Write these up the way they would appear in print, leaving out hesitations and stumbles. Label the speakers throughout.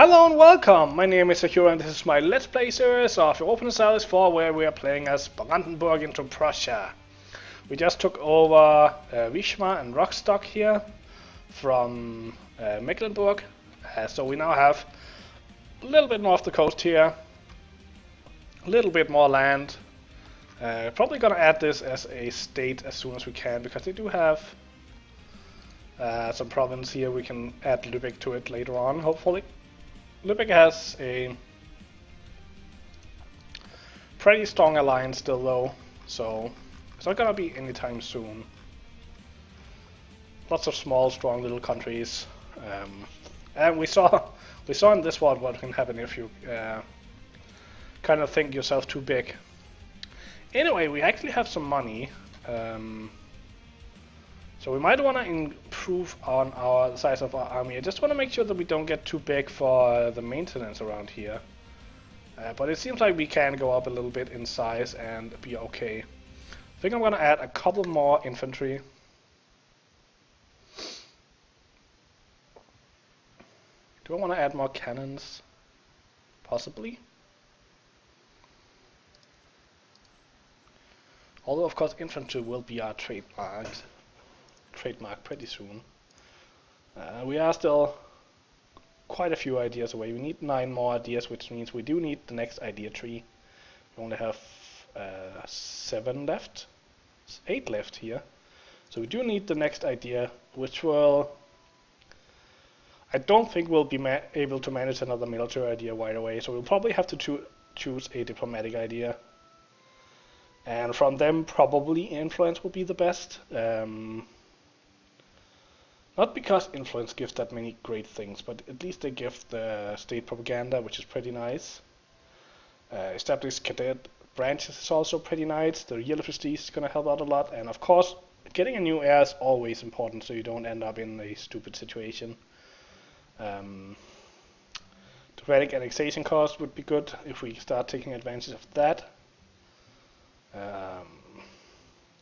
Speaker 1: Hello and welcome! My name is Sakura and this is my Let's Play series of Europa Universalis IV where we are playing as Brandenburg into Prussia. We just took over Wismar and Rostock here from Mecklenburg, so we now have a little bit more of the coast here, a little bit more land. Probably gonna add this as a state as soon as we can because they do have some province here. We can add Lübeck to it later on, hopefully. Lübeck has a pretty strong alliance still though, so it's not gonna be anytime soon. Lots of small, strong little countries, and we saw in this world what can happen if you kind of think yourself too big. Anyway, we actually have some money, so we might want to improve on our size of our army. I just want to make sure that we don't get too big for the maintenance around here. But it seems like we can go up a little bit in size and be okay. I think I'm going to add a couple more infantry. Do I want to add more cannons? Possibly. Although of course infantry will be our trademark pretty soon. We are still quite a few ideas away. We need 9 more ideas, which means we do need the next idea tree. We only have 7 left, 8 left here. So we do need the next idea, which will... I don't think we'll be able to manage another military idea right away, so we'll probably have to choose a diplomatic idea. And from them, probably influence will be the best. Not because influence gives that many great things, but at least they give the state propaganda, which is pretty nice. Established cadet branches is also pretty nice. The real prestige is going to help out a lot. And of course, getting a new heir is always important so you don't end up in a stupid situation. Diplomatic annexation cost would be good if we start taking advantage of that.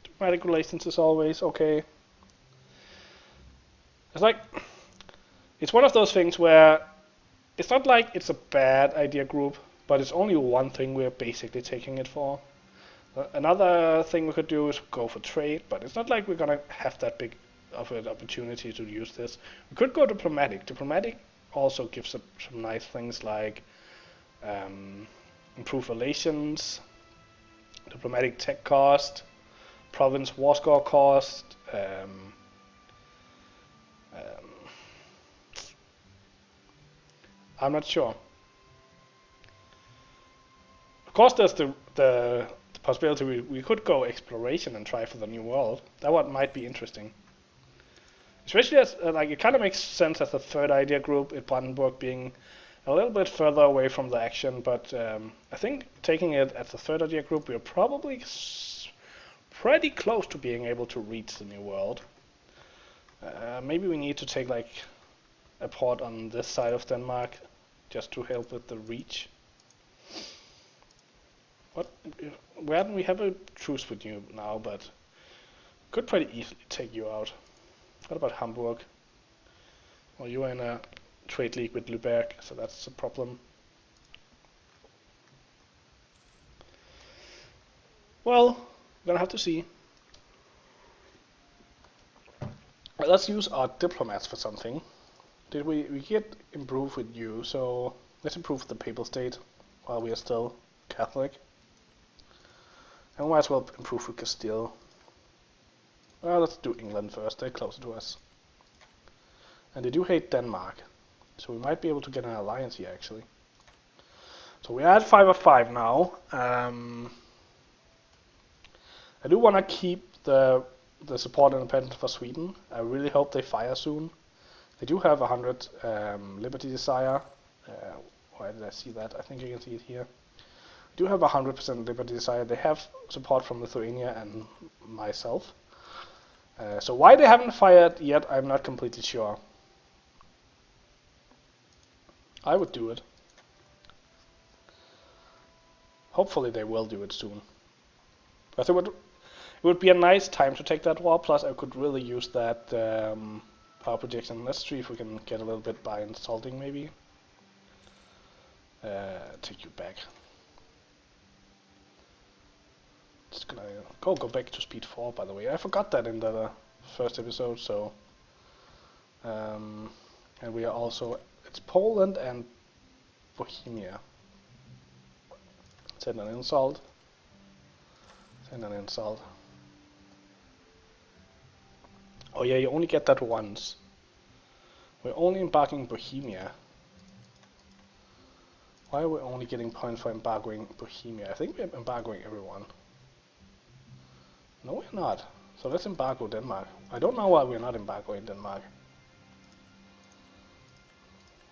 Speaker 1: Diplomatic relations is always okay. It's one of those things where it's not like it's a bad idea group, but it's only one thing we're basically taking it for. Another thing we could do is go for trade, but it's not like we're gonna have that big of an opportunity to use this. We could go diplomatic. Diplomatic also gives some nice things like improved relations, diplomatic tech cost, province war score cost, I'm not sure. Of course, there's the possibility we could go exploration and try for the new world. That one might be interesting. Especially as it kind of makes sense as a third idea group, in Brandenburg being a little bit further away from the action. But I think taking it as a third idea group, we're probably pretty close to being able to reach the new world. Maybe we need to take like a port on this side of Denmark just to help with the reach. We have a truce with you now, but could pretty easily take you out. What about Hamburg? Well, you are in a trade league with Lübeck, so that's a problem. Well, we're gonna have to see. Well, let's use our diplomats for something. Did we get improve with you? So let's improve the papal state while we are still Catholic. And we might as well improve with Castile. Well, let's do England first. They're closer to us. And they do hate Denmark. So we might be able to get an alliance here actually. So we are at 5 of 5 now. I do want to keep the support independence for Sweden. I really hope they fire soon. They do have 100 Liberty Desire. Why did I see that? I think you can see it here. They do have 100% Liberty Desire. They have support from Lithuania and myself. So why they haven't fired yet, I'm not completely sure. I would do it. Hopefully they will do it soon. Because it would be a nice time to take that war, plus I could really use that power projection. Let's see if we can get a little bit by insulting maybe. take you back. Just gonna go back to speed 4, by the way. I forgot that in the first episode, so and we are also, it's Poland and Bohemia. Send an insult. Send an insult. Oh yeah, you only get that once. We're only embarking Bohemia. Why are we only getting points for embargoing Bohemia? I think we're embargoing everyone. No, we're not. So let's embargo Denmark. I don't know why we're not embargoing Denmark.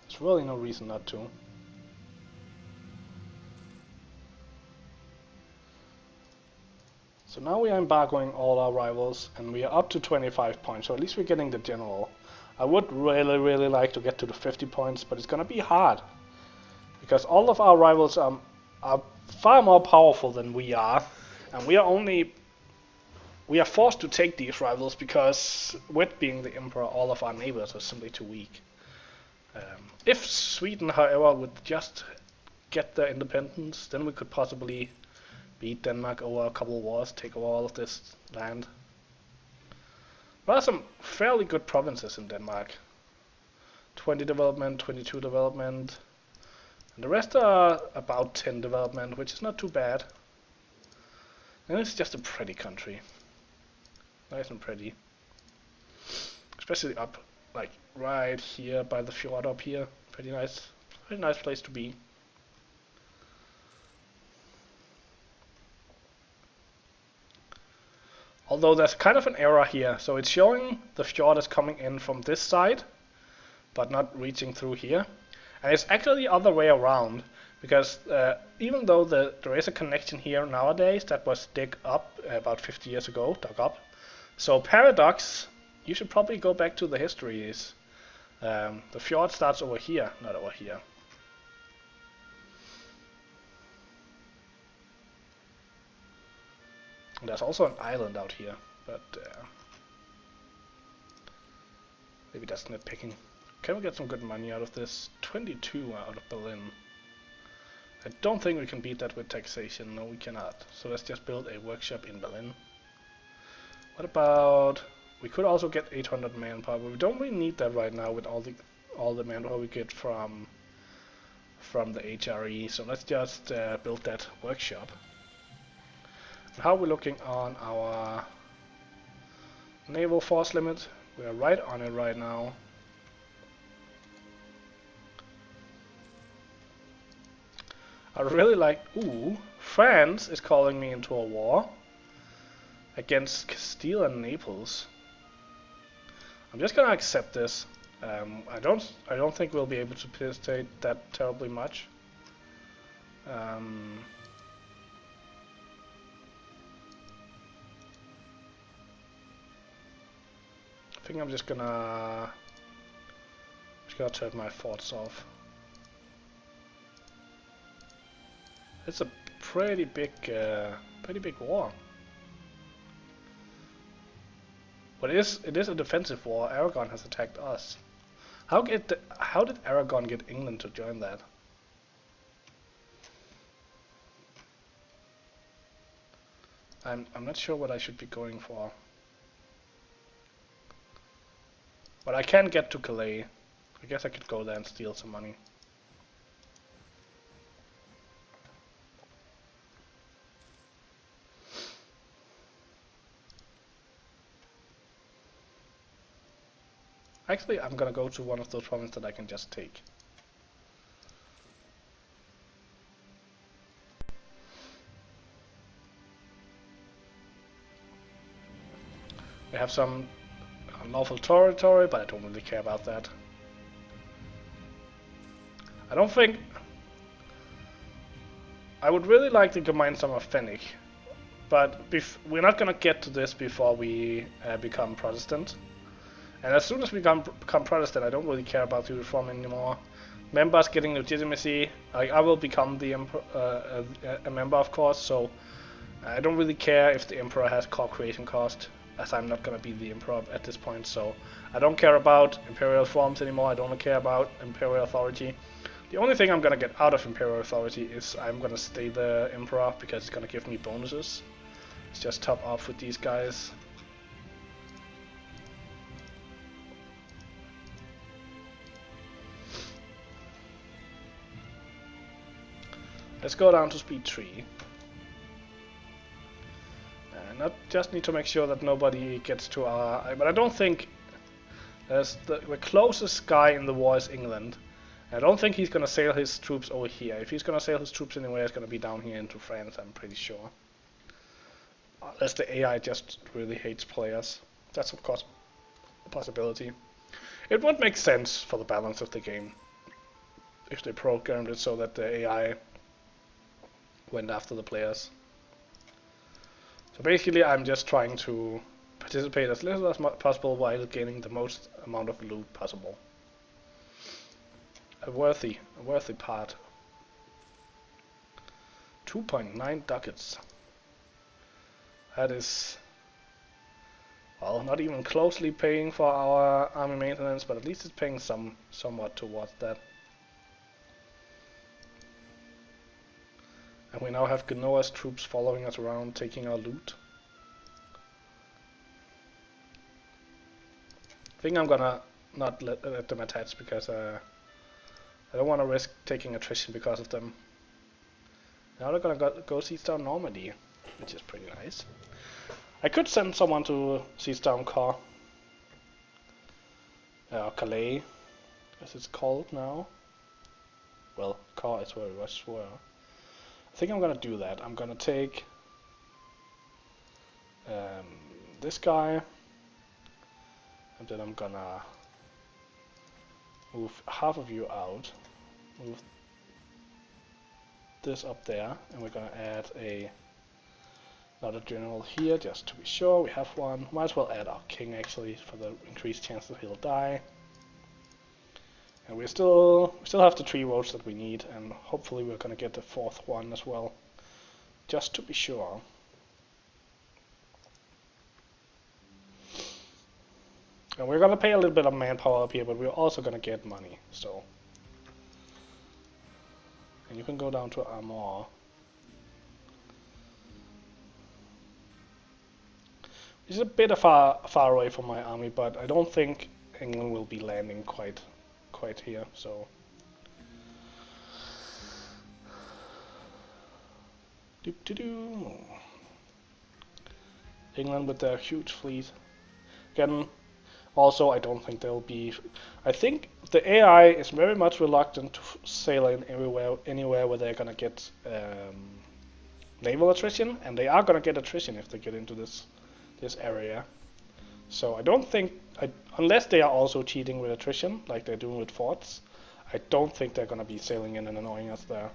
Speaker 1: There's really no reason not to. So now we are embargoing all our rivals, and we are up to 25 points, so at least we're getting the general. I would really like to get to the 50 points, but it's gonna be hard. Because all of our rivals are far more powerful than we are, and we are forced to take these rivals because, with being the emperor, all of our neighbors are simply too weak. If Sweden, however, would just get their independence, then we could possibly beat Denmark over a couple of wars, take over all of this land. There are some fairly good provinces in Denmark. 20 development, 22 development, and the rest are about 10 development, which is not too bad. And it's just a pretty country. Nice and pretty. Especially up, like, right here by the fjord up here. Pretty nice place to be. Although there's kind of an error here, so it's showing the fjord is coming in from this side, but not reaching through here. And it's actually the other way around, because even though there is a connection here nowadays that was dug up about 50 years ago, so paradox, you should probably go back to the histories. The fjord starts over here, not over here. And there's also an island out here, but maybe that's nitpicking. Can we get some good money out of this? 22 out of Berlin. I don't think we can beat that with taxation. No, we cannot. So let's just build a workshop in Berlin. What about... We could also get 800 manpower, but we don't really need that right now with all the manpower we get from the HRE. So let's just build that workshop. How are we looking on our naval force limit? We are right on it right now. I really like... Ooh, France is calling me into a war against Castile and Naples. I'm just gonna accept this. I don't think we'll be able to participate that terribly much. I think I'm just gonna turn my forts off. It's a pretty big war. But it is a defensive war. Aragon has attacked us. How did Aragon get England to join that? I'm not sure what I should be going for. But I can get to Calais. I guess I could go there and steal some money. Actually, I'm gonna go to one of those provinces that I can just take. We have some unlawful territory, but I don't really care about that. I don't think... I would really like to combine some of Fenwick, but we're not gonna get to this before we become Protestant. And as soon as we become Protestant, I don't really care about the reform anymore. Members getting legitimacy, I will become the a member, of course, so I don't really care if the emperor has core creation cost, as I'm not going to be the emperor at this point, so I don't care about imperial forms anymore, I don't care about imperial authority. The only thing I'm gonna get out of Imperial Authority is I'm gonna stay the Emperor because it's gonna give me bonuses. Let's just top off with these guys. Let's go down to speed 3. And just need to make sure that nobody gets to our... But I don't think... There's the closest guy in the war is England. I don't think he's gonna sail his troops over here. If he's gonna sail his troops anywhere, it's gonna be down here into France, I'm pretty sure. Unless the AI just really hates players. That's of course a possibility. It would make sense for the balance of the game if they programmed it so that the AI went after the players. So basically I'm just trying to participate as little as possible while gaining the most amount of loot possible. A worthy part. 2.9 ducats. That is, well, not even closely paying for our army maintenance, but at least it's paying somewhat towards that. And we now have Genoa's troops following us around, taking our loot. I think I'm gonna not let them attach because I don't want to risk taking attrition because of them. Now they're gonna go siege down Normandy, which is pretty nice. I could send someone to siege down Calais, as it's called now. Well, Caen is where we were. I think I'm gonna do that. I'm gonna take this guy, and then I'm gonna move half of you out, move this up there, and we're gonna add another general here just to be sure we have one. Might as well add our king actually for the increased chance that he'll die. And we still have the 3 votes that we need, and hopefully we're gonna get the 4th one as well, just to be sure. And we're gonna pay a little bit of manpower up here, but we're also gonna get money, so. And you can go down to Armor. It's a bit far away from my army, but I don't think England will be landing quite here, so. England with their huge fleet. Again, also I don't think they'll be... I think the AI is very much reluctant to sail in anywhere where they're gonna get naval attrition, and they are gonna get attrition if they get into this area. So I don't think, unless they are also cheating with attrition, like they're doing with forts, I don't think they're gonna be sailing in and annoying us there.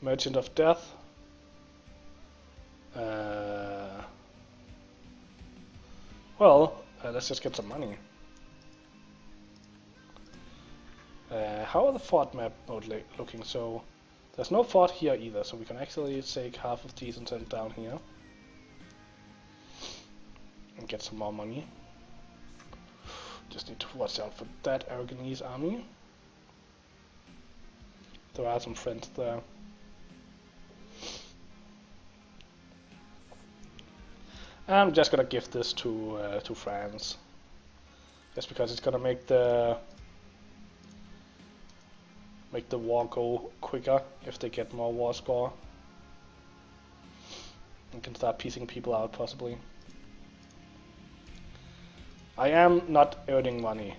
Speaker 1: Merchant of Death. Let's just get some money. How are the fort map mode looking? So there's no fort here either, so we can actually take half of these and send down here and get some more money. Just need to watch out for that Aragonese army. There are some friends there. I'm just gonna give this to France, just because it's gonna make the war go quicker if they get more war score. And can start piecing people out possibly. I am not earning money,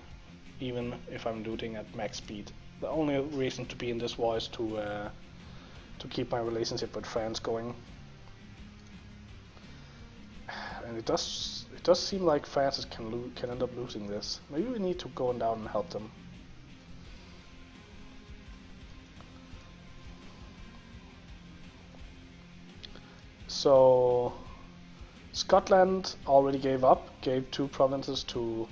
Speaker 1: even if I'm looting at max speed. The only reason to be in this war is to keep my relationship with France going. And it does seem like France can end up losing this. Maybe we need to go down and help them. So Scotland already gave 2 provinces to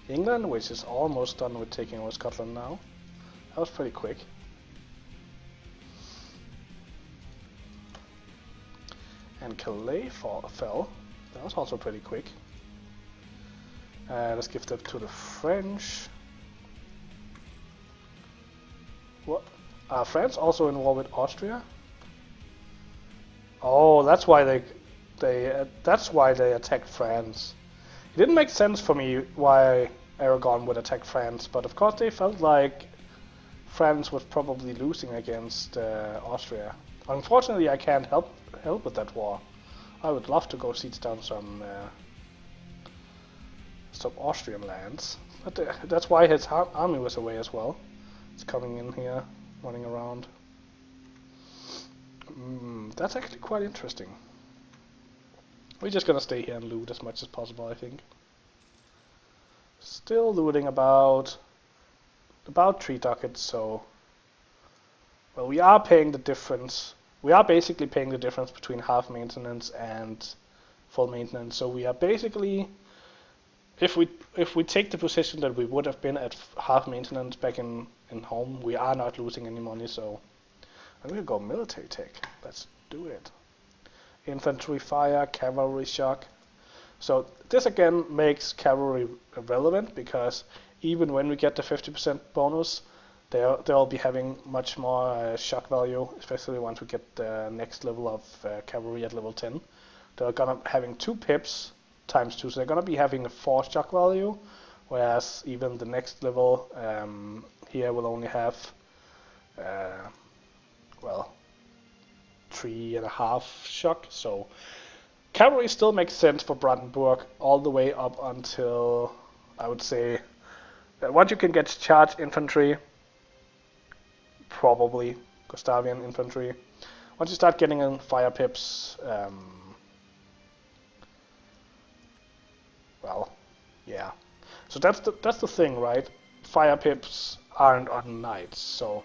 Speaker 1: England, which is almost done with taking over Scotland now. That was pretty quick. And Calais fell. That was also pretty quick. Let's give that to the French. Are France also in war with Austria? Oh, that's why they attacked France. It didn't make sense for me why Aragon would attack France, but of course they felt like France was probably losing against Austria. Unfortunately, I can't help with that war. I would love to go siege down some Austrian lands, but that's why his army was away as well. It's coming in here, running around. That's actually quite interesting. We're just gonna stay here and loot as much as possible, I think. Still looting about 3 ducats, so well, we are paying the difference. We are basically paying the difference between half maintenance and full maintenance. So we are basically, if we take the position that we would have been at half maintenance back in home, we are not losing any money. So I'm gonna go military tech. Let's do it. Infantry fire, cavalry shock. So this again makes cavalry relevant, because even when we get the 50% bonus, they'll be having much more shock value, especially once we get the next level of cavalry at level 10. They're gonna having 2 pips times 2, so they're gonna be having a 4 shock value, whereas even the next level here will only have well, 3.5 shock. So cavalry still makes sense for Brandenburg all the way up until, I would say, once you can get charged infantry, probably Gustavian infantry. Once you start getting in fire pips, well, yeah. So that's the thing, right? Fire pips aren't on knights, so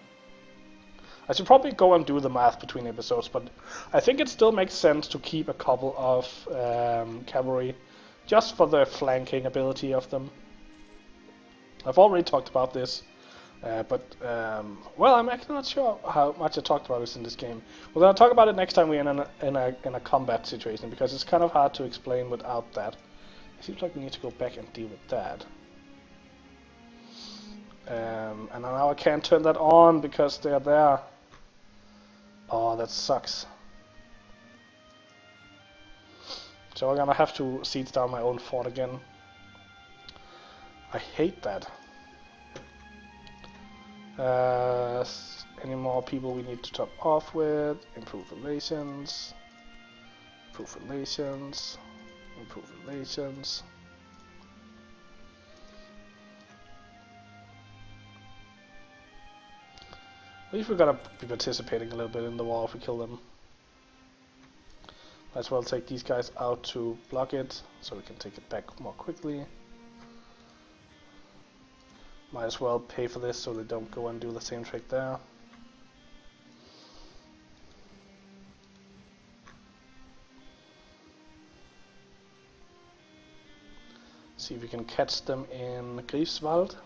Speaker 1: I should probably go and do the math between episodes, but I think it still makes sense to keep a couple of cavalry just for the flanking ability of them. I've already talked about this, but well, I'm actually not sure how much I talked about this in this game. We're gonna talk about it next time we're in a combat situation, because it's kind of hard to explain without that. It seems like we need to go back and deal with that. And now I can't turn that on because they're there. Oh, that sucks. So I'm gonna have to siege down my own fort again. I hate that. Any more people we need to top off with? Improve relations. Improve relations. Improve relations. At least we're gonna be participating a little bit in the war if we kill them. Might as well take these guys out to block it, so we can take it back more quickly. Might as well pay for this so they don't go and do the same trick there. See if we can catch them in Greifswald.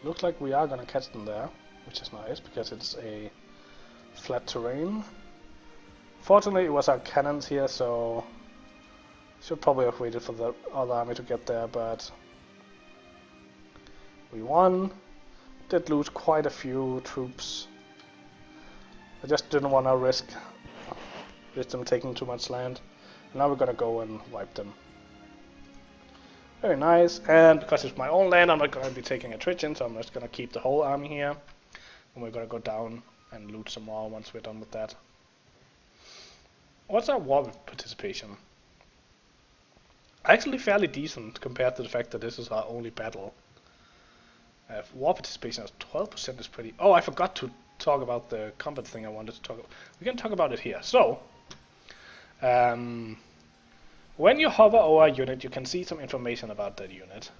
Speaker 1: Looks like we are gonna catch them there, which is nice because it's a flat terrain. Fortunately, it was our cannons here, so should probably have waited for the other army to get there, but we won. Did lose quite a few troops. I just didn't want to risk them taking too much land. And now we're gonna go and wipe them. Very nice, and because it's my own land, I'm not gonna be taking attrition, so I'm just gonna keep the whole army here. And we're gonna go down and loot some more once we're done with that. What's our war participation? Actually fairly decent compared to the fact that this is our only battle. War participation as 12% is pretty... Oh, I forgot to talk about the combat thing I wanted to talk about. We can talk about it here. So, when you hover over a unit, you can see some information about that unit.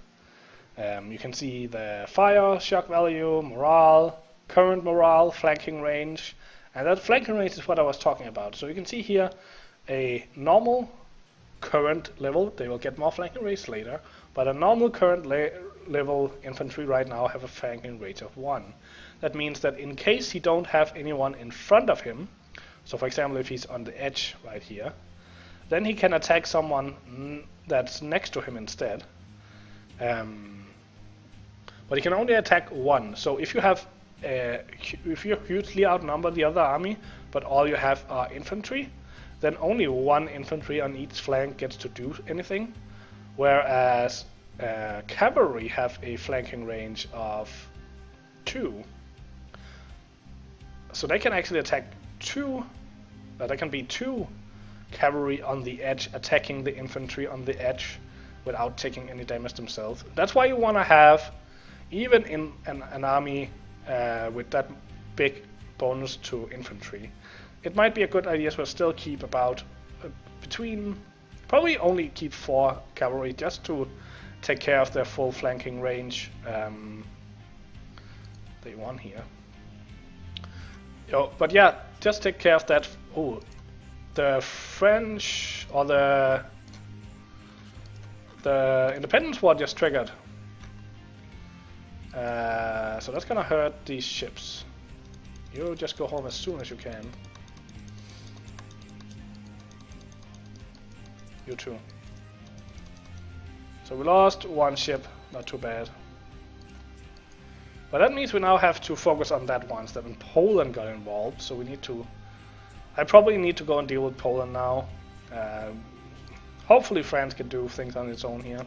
Speaker 1: You can see the fire, shock value, morale, current morale, flanking range, and that flanking range is what I was talking about. So you can see here a normal current level. They will get more flanking range later, but a normal current level infantry right now have a flanking range of 1. That means that in case he don't have anyone in front of him, so for example if he's on the edge right here, then he can attack someone that's next to him instead. But he can only attack one. So if you have, if you hugely outnumber the other army, but all you have are infantry, then only one infantry on each flank gets to do anything. Whereas cavalry have a flanking range of 2. So they can actually attack 2. There can be 2 cavalry on the edge attacking the infantry on the edge without taking any damage themselves. That's why you want to have, even in an army with that big bonus to infantry, it might be a good idea to still keep about probably only keep 4 cavalry just to take care of their full flanking range. They won here. But yeah, just take care of that. Oh, the French or the Independence War just triggered. So that's gonna hurt these ships. You just go home as soon as you can. You too. So we lost 1 ship, not too bad. But that means we now have to focus on that one instead. And Poland got involved, so we need to... I probably need to go and deal with Poland now. Hopefully France can do things on its own here.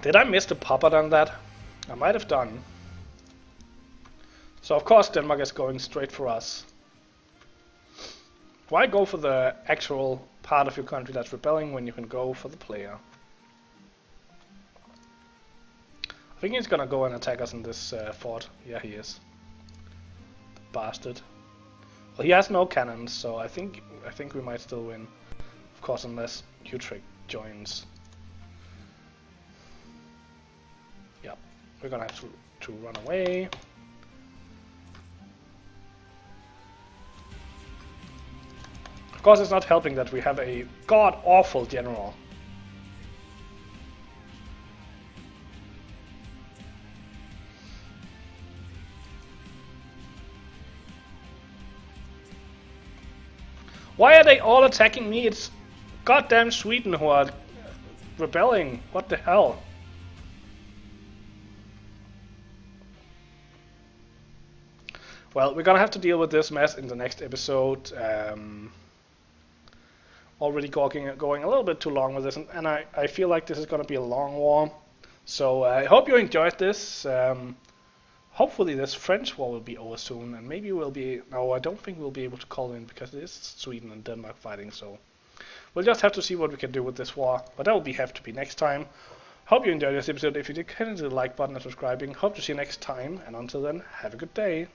Speaker 1: Did I miss the puppet on that? I might have done. So of course Denmark is going straight for us. Why go for the actual part of your country that's rebelling when you can go for the player? I think he's gonna go and attack us in this fort. Yeah, he is. The bastard. Well, he has no cannons, so I think we might still win. Of course, unless Utrecht joins. Yeah, we're gonna have to run away. Of course, it's not helping that we have a god-awful general. Why are they all attacking me? It's goddamn Sweden who are rebelling. What the hell? Well, we're gonna have to deal with this mess in the next episode. Already going a little bit too long with this, and I feel like this is gonna be a long war. So I hope you enjoyed this. Hopefully this French war will be over soon, and maybe we'll be... No, I don't think we'll be able to call in, because it is Sweden and Denmark fighting, so... We'll just have to see what we can do with this war, but that will have to be next time. Hope you enjoyed this episode. If you did, hit the like button and subscribing. Hope to see you next time, and until then, have a good day.